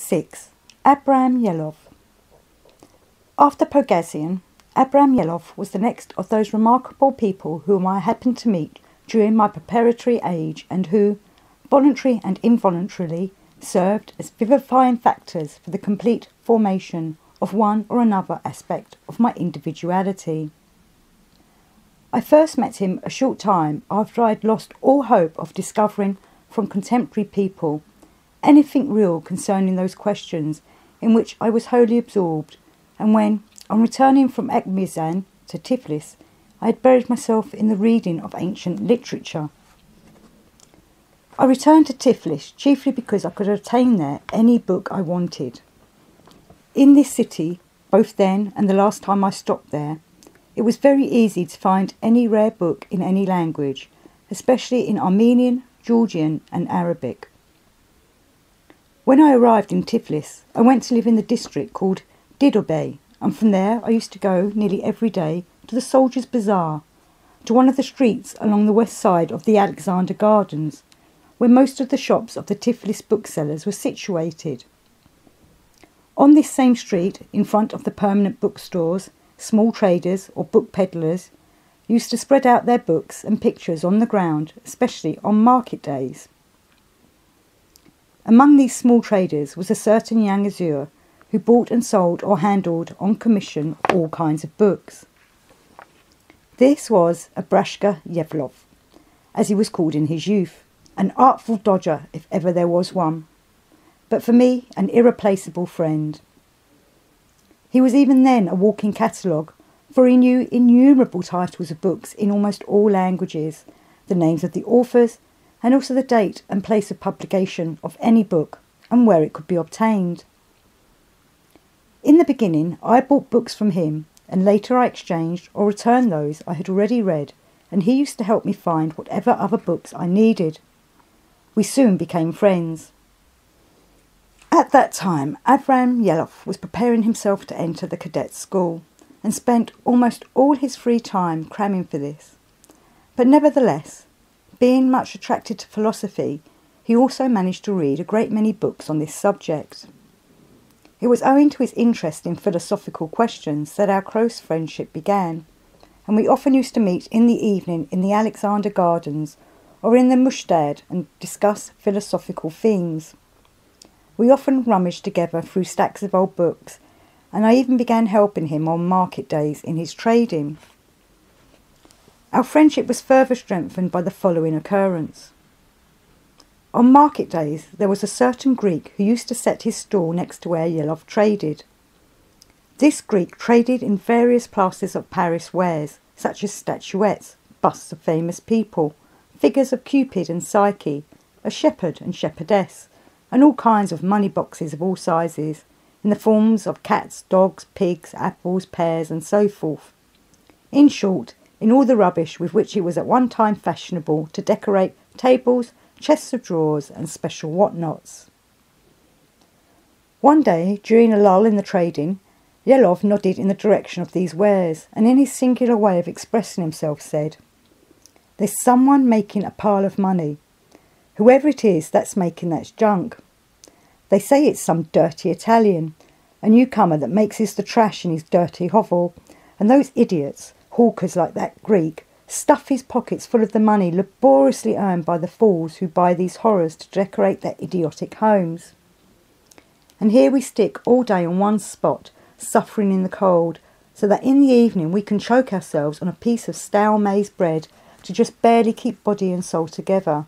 6. Abram Yelov. After Pogazian, Abram Yelov was the next of those remarkable people whom I happened to meet during my preparatory age and who, voluntarily and involuntarily, served as vivifying factors for the complete formation of one or another aspect of my individuality. I first met him a short time after I had lost all hope of discovering from contemporary people anything real concerning those questions in which I was wholly absorbed, and when, on returning from Abram to Tiflis, I had buried myself in the reading of ancient literature. I returned to Tiflis chiefly because I could obtain there any book I wanted. In this city, both then and the last time I stopped there, it was very easy to find any rare book in any language, especially in Armenian, Georgian and Arabic. When I arrived in Tiflis, I went to live in the district called Didobey, and from there I used to go nearly every day to the Soldiers' Bazaar, to one of the streets along the west side of the Alexander Gardens, where most of the shops of the Tiflis booksellers were situated. On this same street, in front of the permanent bookstores, small traders or book peddlers used to spread out their books and pictures on the ground, especially on market days. Among these small traders was a certain young Azure who bought and sold or handled on commission all kinds of books. This was Abram Yelov, as he was called in his youth, an artful dodger if ever there was one, but for me an irreplaceable friend. He was even then a walking catalogue, for he knew innumerable titles of books in almost all languages, the names of the authors, and also the date and place of publication of any book and where it could be obtained. In the beginning I bought books from him, and later I exchanged or returned those I had already read, and he used to help me find whatever other books I needed. We soon became friends. At that time Abram Yelov was preparing himself to enter the cadet school, and spent almost all his free time cramming for this. But nevertheless, being much attracted to philosophy, he also managed to read a great many books on this subject. It was owing to his interest in philosophical questions that our close friendship began, and we often used to meet in the evening in the Alexander Gardens or in the Mushtad and discuss philosophical themes. We often rummaged together through stacks of old books, and I even began helping him on market days in his trading. Our friendship was further strengthened by the following occurrence. On market days there was a certain Greek who used to set his stall next to where Yelov traded. This Greek traded in various classes of Paris wares, such as statuettes, busts of famous people, figures of Cupid and Psyche, a shepherd and shepherdess, and all kinds of money boxes of all sizes, in the forms of cats, dogs, pigs, apples, pears, and so forth. In short, in all the rubbish with which it was at one time fashionable to decorate tables, chests of drawers, and special whatnots. One day, during a lull in the trading, Yelov nodded in the direction of these wares, and in his singular way of expressing himself said, "There's someone making a pile of money. Whoever it is that's making that junk. They say it's some dirty Italian, a newcomer that mixes the trash in his dirty hovel, and those idiots, hawkers like that Greek, stuff his pockets full of the money laboriously earned by the fools who buy these horrors to decorate their idiotic homes. And here we stick all day on one spot, suffering in the cold, so that in the evening we can choke ourselves on a piece of stale maize bread to just barely keep body and soul together.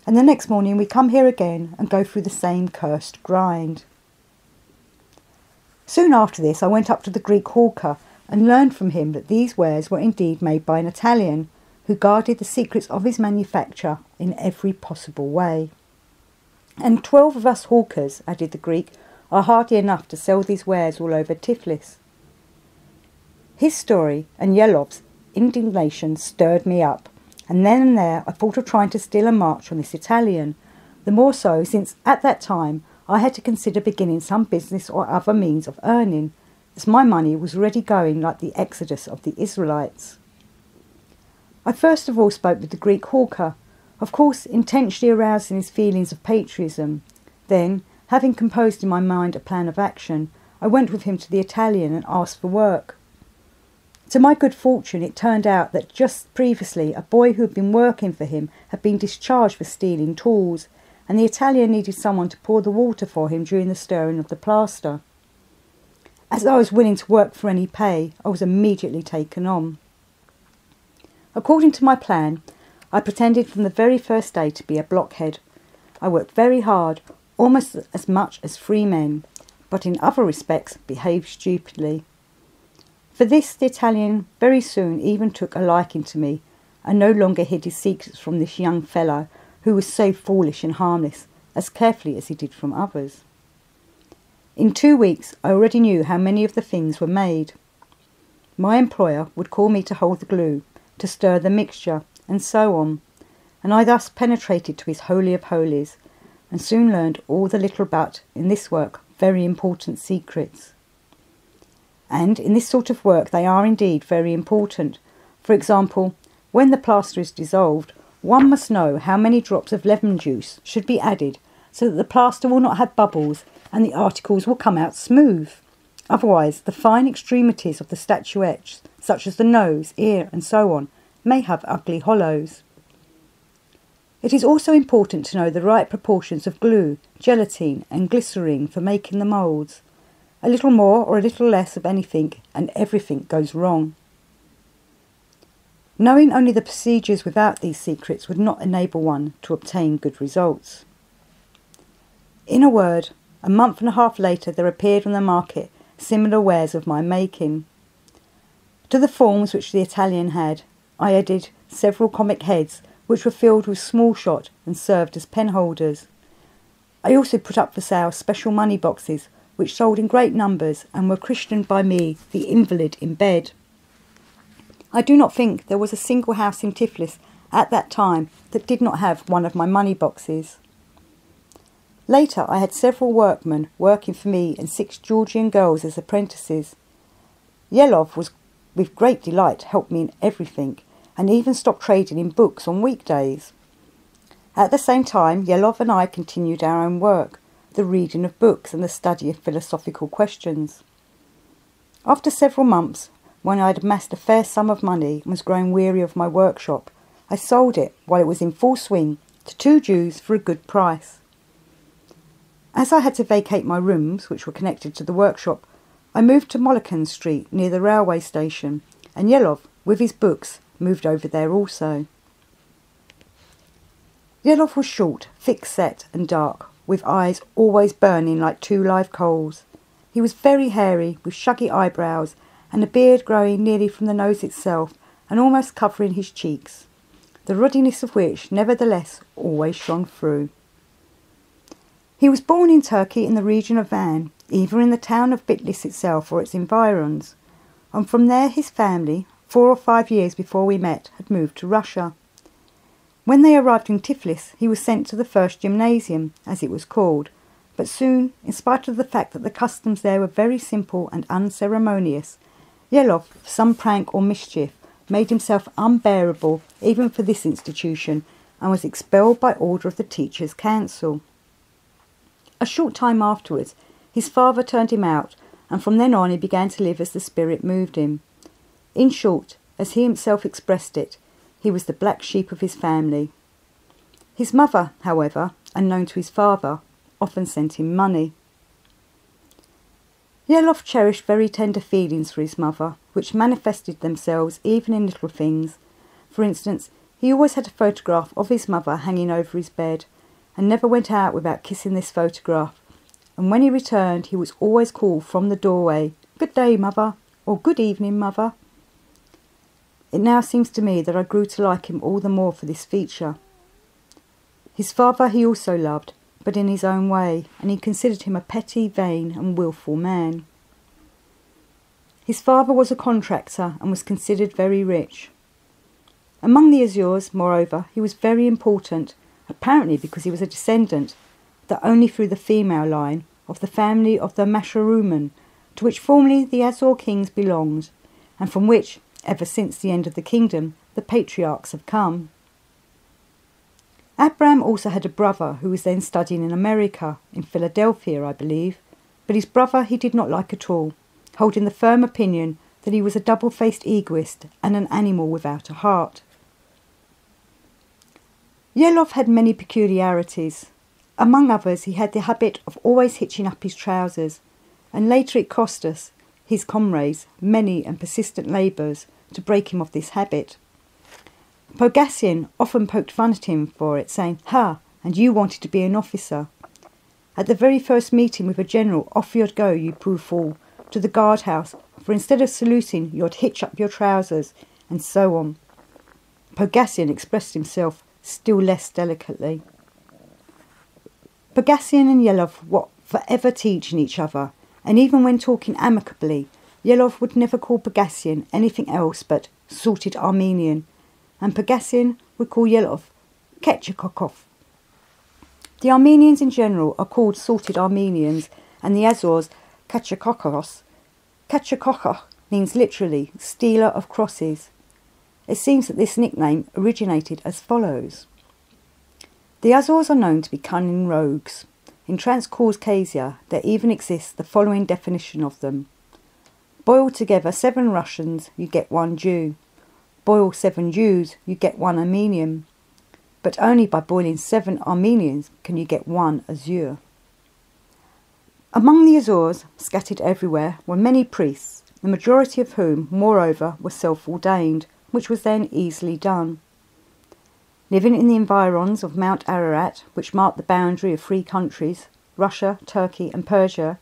And the next morning we come here again and go through the same cursed grind." Soon after this I went up to the Greek hawker and learned from him that these wares were indeed made by an Italian, who guarded the secrets of his manufacture in every possible way. "And 12 of us hawkers," added the Greek, "are hardly enough to sell these wares all over Tiflis." His story and Yelov's indignation stirred me up, and then and there I thought of trying to steal a march on this Italian, the more so since at that time I had to consider beginning some business or other means of earning, as my money was already going like the exodus of the Israelites. I first of all spoke with the Greek hawker, of course intentionally arousing his feelings of patriotism. Then, Having composed in my mind a plan of action, I went with him to the Italian and asked for work. To my good fortune, it turned out that just previously a boy who had been working for him had been discharged for stealing tools, and the Italian needed someone to pour the water for him during the stirring of the plaster. As I was willing to work for any pay, I was immediately taken on. According to my plan, I pretended from the very first day to be a blockhead. I worked very hard, almost as much as 3 men, but in other respects behaved stupidly. For this the Italian very soon even took a liking to me, and no longer hid his secrets from this young fellow who was so foolish and harmless, as carefully as he did from others. In 2 weeks I already knew how many of the things were made. My employer would call me to hold the glue, to stir the mixture, and so on, and I thus penetrated to his holy of holies, and soon learned all the little but, in this work, very important secrets. And in this sort of work they are indeed very important. For example, when the plaster is dissolved, one must know how many drops of lemon juice should be added so that the plaster will not have bubbles and the articles will come out smooth. Otherwise, the fine extremities of the statuettes, such as the nose, ear, and so on, may have ugly hollows. It is also important to know the right proportions of glue, gelatine, and glycerine for making the moulds. A little more or a little less of anything, and everything goes wrong. Knowing only the procedures without these secrets would not enable one to obtain good results. In a word, a month and a half later there appeared on the market similar wares of my making. To the forms which the Italian had, I added several comic heads which were filled with small shot and served as pen holders. I also put up for sale special money boxes which sold in great numbers and were christened by me the invalid in bed. I do not think there was a single house in Tiflis at that time that did not have one of my money boxes. Later I had several workmen working for me and 6 Georgian girls as apprentices. Yelov was with great delight helped me in everything, and even stopped trading in books on weekdays. At the same time, Yelov and I continued our own work, the reading of books and the study of philosophical questions. After several months, when I had amassed a fair sum of money and was growing weary of my workshop, I sold it, while it was in full swing, to 2 Jews for a good price. As I had to vacate my rooms, which were connected to the workshop, I moved to Molokan Street near the railway station, and Yelov, with his books, moved over there also. Yelov was short, thick-set and dark, with eyes always burning like 2 live coals. He was very hairy, with shaggy eyebrows, and a beard growing nearly from the nose itself and almost covering his cheeks, the ruddiness of which, nevertheless, always shone through. He was born in Turkey in the region of Van, either in the town of Bitlis itself or its environs, and from there his family, 4 or 5 years before we met, had moved to Russia. When they arrived in Tiflis, he was sent to the first gymnasium, as it was called, but soon, in spite of the fact that the customs there were very simple and unceremonious, Yelov, for some prank or mischief, made himself unbearable even for this institution and was expelled by order of the Teachers' Council. A short time afterwards, his father turned him out, and from then on he began to live as the spirit moved him. In short, as he himself expressed it, he was the black sheep of his family. His mother, however, unknown to his father, often sent him money. Yelov cherished very tender feelings for his mother, which manifested themselves even in little things. For instance, he always had a photograph of his mother hanging over his bed, and never went out without kissing this photograph, and when he returned he was always called from the doorway, "Good day, mother," or "Good evening, mother." It now seems to me that I grew to like him all the more for this feature. His father he also loved, but in his own way, and he considered him a petty, vain and wilful man. His father was a contractor and was considered very rich. Among the Azures, moreover, he was very important, apparently because he was a descendant, though only through the female line, of the family of the Masharuman, to which formerly the Azor kings belonged, and from which, ever since the end of the kingdom, the patriarchs have come. Abram also had a brother who was then studying in America, in Philadelphia, I believe, but his brother he did not like at all, holding the firm opinion that he was a double-faced egoist and an animal without a heart. Yelov had many peculiarities. Among others, he had the habit of always hitching up his trousers, and later it cost us, his comrades, many and persistent labours to break him of this habit. Pogassian often poked fun at him for it, saying, "Ha, and you wanted to be an officer. At the very first meeting with a general, off you'd go, you poor fool, to the guardhouse, for instead of saluting, you'd hitch up your trousers," and so on. Pogassian expressed himself still less delicately. Pogassian and Yelov were forever teaching each other, and even when talking amicably, Yelov would never call Pogassian anything else but salted Armenian, and Pogassian would call Yelov Ketchikokov. The Armenians in general are called salted Armenians, and the Azores Kachikokos. Kachikokos means literally stealer of crosses. It seems that this nickname originated as follows. The Azores are known to be cunning rogues. In Transcaucasia there even exists the following definition of them. Boil together 7 Russians, you get 1 Jew. Boil 7 Jews, you get 1 Armenian. But only by boiling 7 Armenians can you get 1 Azure. Among the Azores, scattered everywhere, were many priests, the majority of whom, moreover, were self-ordained, which was then easily done. Living in the environs of Mount Ararat, which marked the boundary of 3 countries, Russia, Turkey and Persia,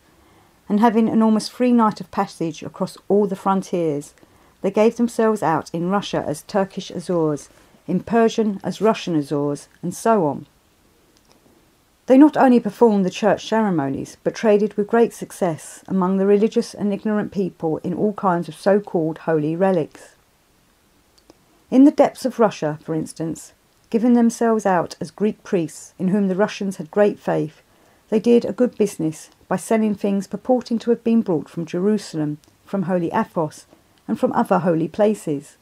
and having an almost free night of passage across all the frontiers, they gave themselves out in Russia as Turkish Azores, in Persian as Russian Azores, and so on. They not only performed the church ceremonies, but traded with great success among the religious and ignorant people in all kinds of so-called holy relics. In the depths of Russia, for instance, giving themselves out as Greek priests in whom the Russians had great faith, they did a good business by selling things purporting to have been brought from Jerusalem, from Holy Athos, and from other holy places.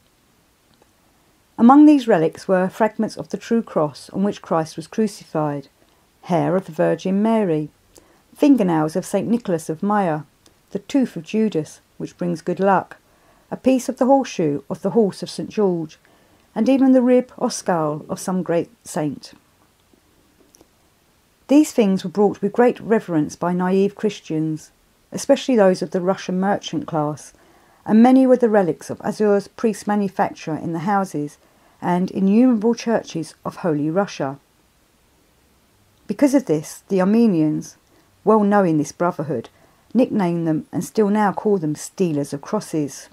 Among these relics were fragments of the true cross on which Christ was crucified, hair of the Virgin Mary, fingernails of St. Nicholas of Myra, the tooth of Judas, which brings good luck, a piece of the horseshoe of the horse of St. George, and even the rib or skull of some great saint. These things were brought with great reverence by naive Christians, especially those of the Russian merchant class, and many were the relics of Azure's priest manufacture in the houses and innumerable churches of Holy Russia. Because of this, the Armenians, well knowing this brotherhood, nicknamed them and still now call them stealers of crosses.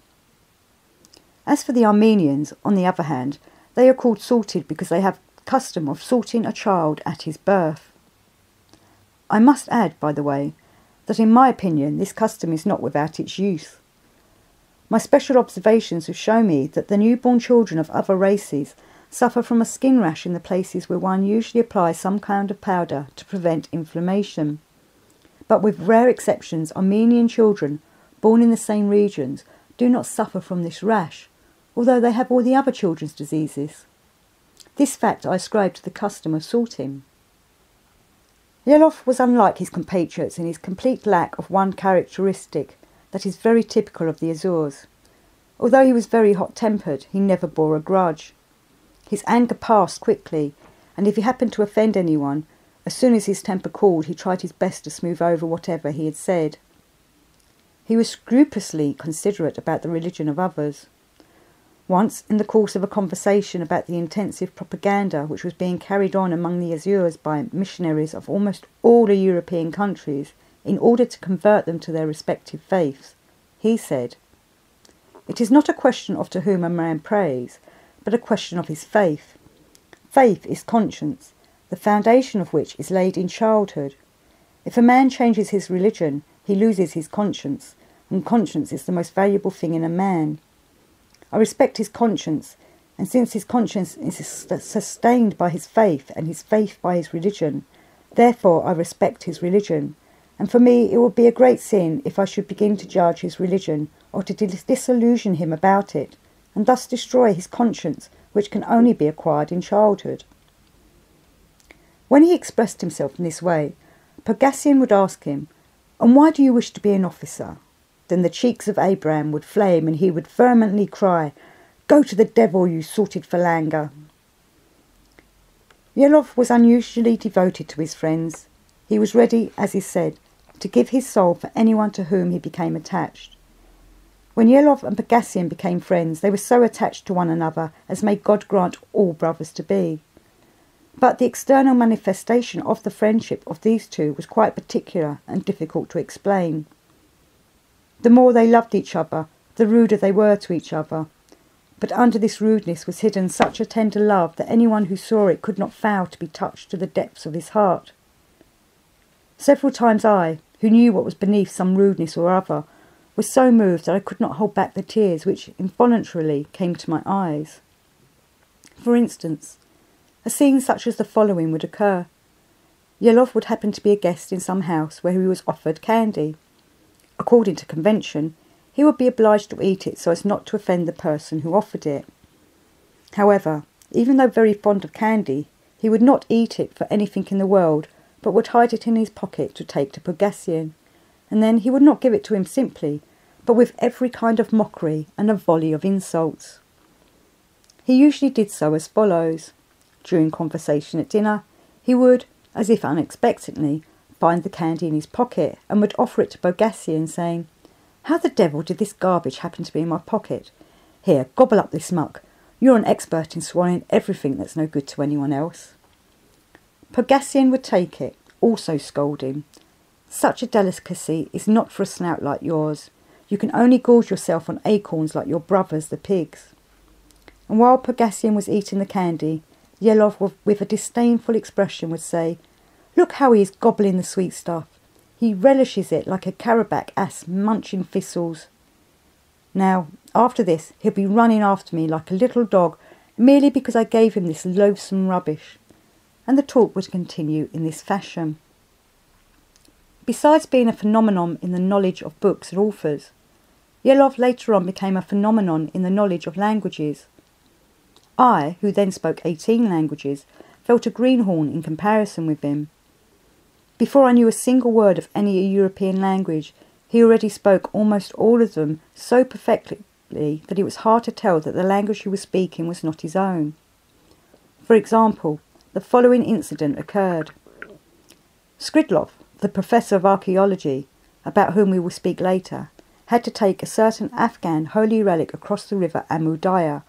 As for the Armenians, on the other hand, they are called salted because they have the custom of salting a child at his birth. I must add, by the way, that in my opinion this custom is not without its use. My special observations have shown me that the newborn children of other races suffer from a skin rash in the places where one usually applies some kind of powder to prevent inflammation. But with rare exceptions, Armenian children born in the same regions do not suffer from this rash, although they have all the other children's diseases. This fact I ascribe to the custom of salting. Yelov was unlike his compatriots in his complete lack of one characteristic that is very typical of the Azores. Although he was very hot-tempered, he never bore a grudge. His anger passed quickly, and if he happened to offend anyone, as soon as his temper cooled, he tried his best to smooth over whatever he had said. He was scrupulously considerate about the religion of others. Once, in the course of a conversation about the intensive propaganda which was being carried on among the Azures by missionaries of almost all the European countries in order to convert them to their respective faiths, he said, "It is not a question of to whom a man prays, but a question of his faith. Faith is conscience, the foundation of which is laid in childhood. If a man changes his religion, he loses his conscience, and conscience is the most valuable thing in a man. I respect his conscience, and since his conscience is sustained by his faith and his faith by his religion, therefore I respect his religion, and for me it would be a great sin if I should begin to judge his religion or to disillusion him about it, and thus destroy his conscience, which can only be acquired in childhood." When he expressed himself in this way, Pogasian would ask him, "And why do you wish to be an officer?" Then the cheeks of Abram would flame and he would vehemently cry, "Go to the devil, you sorted phalanger." Yelov was unusually devoted to his friends. He was ready, as is said, to give his soul for anyone to whom he became attached. When Yelov and Pogasian became friends, they were so attached to one another as may God grant all brothers to be. But the external manifestation of the friendship of these two was quite particular and difficult to explain. The more they loved each other, the ruder they were to each other. But under this rudeness was hidden such a tender love that anyone who saw it could not fail to be touched to the depths of his heart. Several times I, who knew what was beneath some rudeness or other, was so moved that I could not hold back the tears which involuntarily came to my eyes. For instance, a scene such as the following would occur. Yelov would happen to be a guest in some house where he was offered candy. According to convention, he would be obliged to eat it so as not to offend the person who offered it. However, even though very fond of candy, he would not eat it for anything in the world, but would hide it in his pocket to take to Pogasian, and then he would not give it to him simply, but with every kind of mockery and a volley of insults. He usually did so as follows. During conversation at dinner, he would, as if unexpectedly, find the candy in his pocket and would offer it to Pogasian, saying, "How the devil did this garbage happen to be in my pocket? Here, gobble up this muck. You're an expert in swallowing everything that's no good to anyone else." Pogasian would take it, also scolding. "Such a delicacy is not for a snout like yours. You can only gorge yourself on acorns like your brothers, the pigs." And while Pogasian was eating the candy, Yelov, with a disdainful expression, would say, "Look how he is gobbling the sweet stuff. He relishes it like a Karabakh ass munching thistles. Now, after this, he'll be running after me like a little dog merely because I gave him this loathsome rubbish." And the talk would continue in this fashion. Besides being a phenomenon in the knowledge of books and authors, Yelov later on became a phenomenon in the knowledge of languages. I, who then spoke 18 languages, felt a greenhorn in comparison with him. Before I knew a single word of any European language, he already spoke almost all of them so perfectly that it was hard to tell that the language he was speaking was not his own. For example, the following incident occurred. Gurdjieff, the professor of archaeology, about whom we will speak later, had to take a certain Afghan holy relic across the river Amu Darya,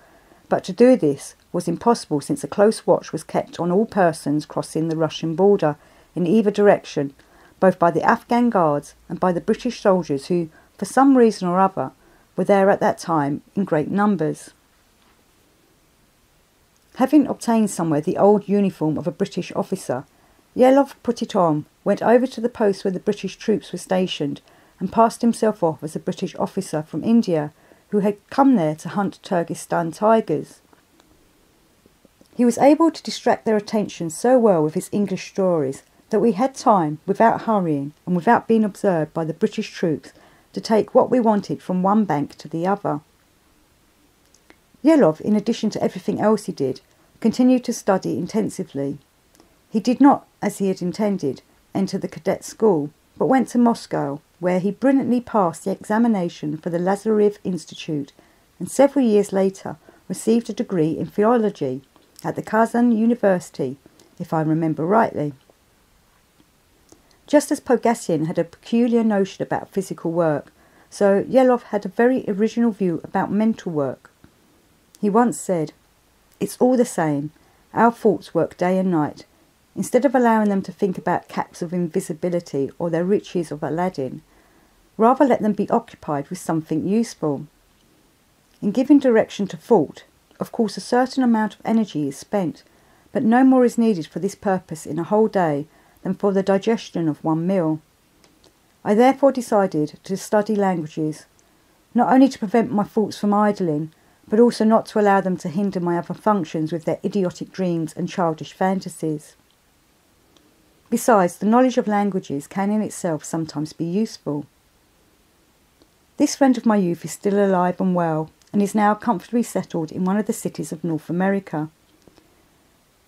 but to do this was impossible since a close watch was kept on all persons crossing the Russian border in either direction, both by the Afghan guards and by the British soldiers who, for some reason or other, were there at that time in great numbers. Having obtained somewhere the old uniform of a British officer, Yelov put it on, went over to the post where the British troops were stationed, and passed himself off as a British officer from India who had come there to hunt Turkestan tigers. He was able to distract their attention so well with his English stories that we had time, without hurrying and without being observed by the British troops, to take what we wanted from one bank to the other. Yelov, in addition to everything else he did, continued to study intensively. He did not, as he had intended, enter the cadet school, but went to Moscow, where he brilliantly passed the examination for the Lazarev Institute and several years later received a degree in theology at the Kazan University, if I remember rightly. Just as Pogasian had a peculiar notion about physical work, so Yelov had a very original view about mental work. He once said, "It's all the same. Our thoughts work day and night. Instead of allowing them to think about caps of invisibility or their riches of Aladdin, rather let them be occupied with something useful. In giving direction to thought, of course a certain amount of energy is spent, but no more is needed for this purpose in a whole day than for the digestion of one meal. I therefore decided to study languages, not only to prevent my thoughts from idling, but also not to allow them to hinder my other functions with their idiotic dreams and childish fantasies. Besides, the knowledge of languages can in itself sometimes be useful." This friend of my youth is still alive and well, and is now comfortably settled in one of the cities of North America.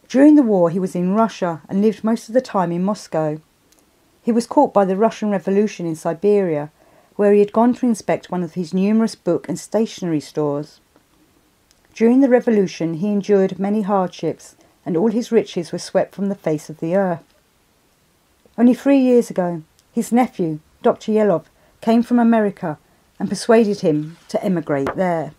During the war he was in Russia and lived most of the time in Moscow. He was caught by the Russian Revolution in Siberia, where he had gone to inspect one of his numerous book and stationery stores. During the revolution he endured many hardships, and all his riches were swept from the face of the earth. Only 3 years ago, his nephew, Dr. Yelov, came from America and persuaded him to emigrate there.